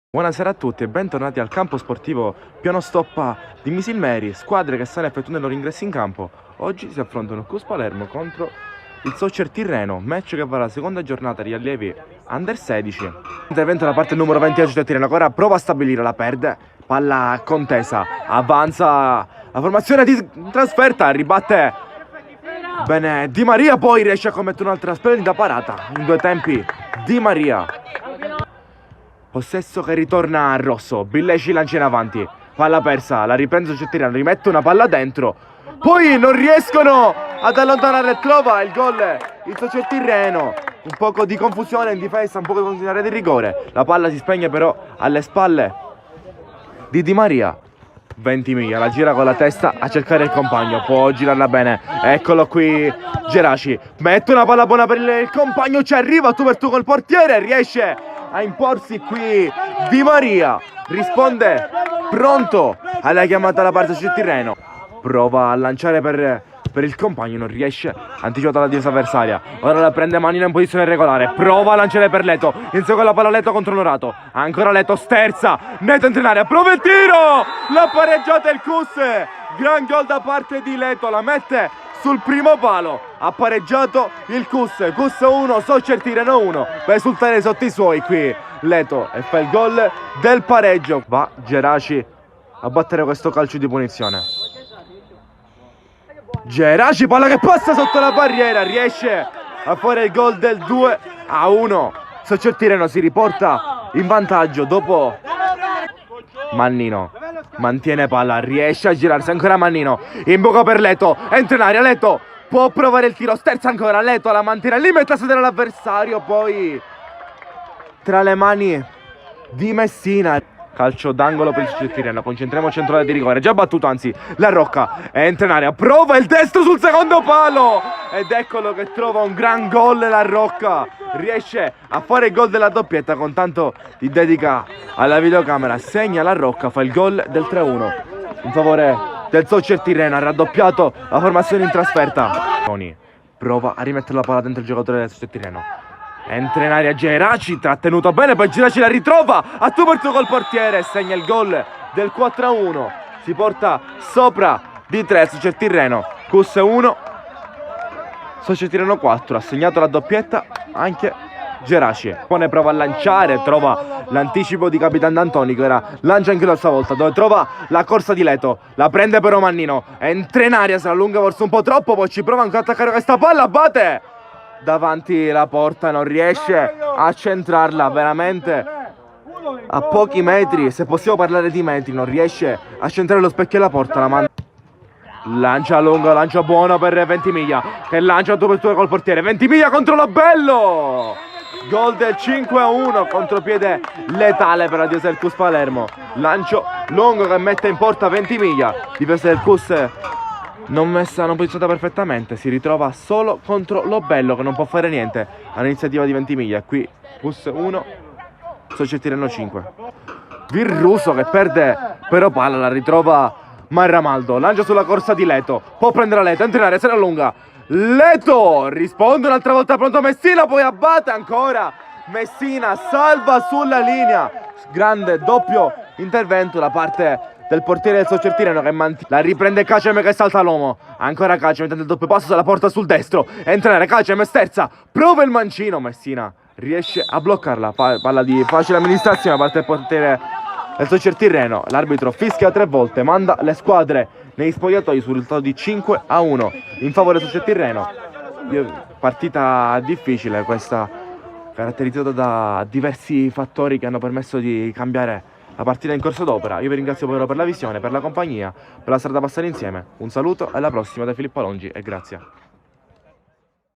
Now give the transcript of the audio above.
Buonasera a tutti e bentornati al campo sportivo Piano Stoppa di Misilmeri, squadre che stanno effettuando i loro ingressi in campo. Oggi si affrontano Cus Palermo contro il Soccer Tirreno, match che va alla seconda giornata di allievi Under 16. Intervento da parte numero 20 del Tirreno, ancora prova a stabilire, la perde, palla contesa, avanza la formazione di trasferta, ribatte bene Di Maria, poi riesce a commettere un'altra splendida parata in due tempi. Di Maria, possesso che ritorna a rosso, Billeci lancia in avanti, palla persa, la riprende Soccer Tirreno, rimette una palla dentro, poi non riescono ad allontanare, trova il gol il Soccer Tirreno. Un poco di confusione in difesa, un poco di confusione di rigore, la palla si spegne però alle spalle di Maria. Ventimiglia la gira con la testa a cercare il compagno, può girarla bene, eccolo qui Geraci, mette una palla buona per il compagno, ci arriva tu per tu col portiere, riesce a imporsi qui Di Maria, risponde pronto alla chiamata da parte del Tirreno, prova a lanciare per il compagno, non riesce, anticipata la difesa avversaria, ora la prende Manino in posizione regolare, prova a lanciare per Leto, insegue la palla Leto contro Norato, ancora Leto, sterza, Neto entra in area, prova il tiro, l'ha pareggiata il Cus, gran gol da parte di Leto, la mette sul primo palo, ha pareggiato il Cus 1, Soccer Tirreno 1, per esultare sotto i suoi qui Leto e fa il gol del pareggio. Va Geraci a battere questo calcio di punizione. Geraci, palla che passa sotto la barriera, riesce a fare il gol del 2-1. Soccer Tirreno si riporta in vantaggio dopo Mannino. Mantiene palla, riesce a girarsi, ancora Mannino, in buca per Leto, entra in aria, Leto può provare il tiro, sterza ancora, Leto la mantiene lì, mette a sedere l'avversario, poi tra le mani di Messina. Calcio d'angolo per il Soccer Tirreno, concentriamo centrale di rigore, già battuto anzi, La Rocca entra in area, prova il destro sul secondo palo ed eccolo che trova un gran gol La Rocca, riesce a fare il gol della doppietta con tanto di dedica alla videocamera, segna La Rocca, fa il gol del 3-1 in favore del Soccer Tirreno, ha raddoppiato la formazione in trasferta. Prova a rimettere la palla dentro il giocatore del Soccer Tirreno, entra in aria Geraci, trattenuto bene, poi Geraci la ritrova a tu per tu col portiere, segna il gol del 4-1, si porta sopra di 3 Soccer Tirreno, Cus 1, Soccer Tirreno 4, ha segnato la doppietta anche Geraci, poi prova a lanciare, trova l'anticipo di Capitan D'Antoni che ora lancia anche la sua volta, dove trova la corsa di Leto, la prende però Mannino, entra in aria, se la allunga forse un po' troppo, poi ci prova ancora a attaccare questa palla, batte davanti la porta, non riesce a centrarla, veramente a pochi metri, se possiamo parlare di metri, non riesce a centrare lo specchio della porta, la manda, lancia lungo, lancia buono per Ventimiglia che lancia tu per tu col portiere, Ventimiglia contro Lobello, gol del 5-1, contropiede letale per la difesa del Cus Palermo, lancio lungo che mette in porta Ventimiglia, difesa del Cus non posizionata perfettamente, si ritrova solo contro Lobello che non può fare niente all'iniziativa di Ventimiglia. Qui Cus 1, Soccer Tirreno 5. Virruso che perde però palla, la ritrova Marramaldo, lancia sulla corsa di Leto, può prendere Leto, entra in area, se la allunga, Leto risponde un'altra volta, pronto Messina, poi abbatte ancora Messina, salva sulla linea, grande doppio intervento da parte del portiere del Soccer Tirreno che la riprende Cacem che salta l'uomo, ancora Cacem tenta il doppio passo, se la porta sul destro, entra in area, Cacem sterza, prova il mancino, Messina riesce a bloccarla, palla di facile amministrazione da parte del portiere del Soccer Tirreno, l'arbitro fischia 3 volte, manda le squadre negli spogliatoi sul risultato di 5-1 in favore del Soccer Tirreno. Partita difficile questa, caratterizzata da diversi fattori che hanno permesso di cambiare la partita in corso d'opera. Io vi ringrazio per la visione, per la compagnia, per la strada passare insieme. Un saluto e alla prossima da Filippo Alongi e grazie.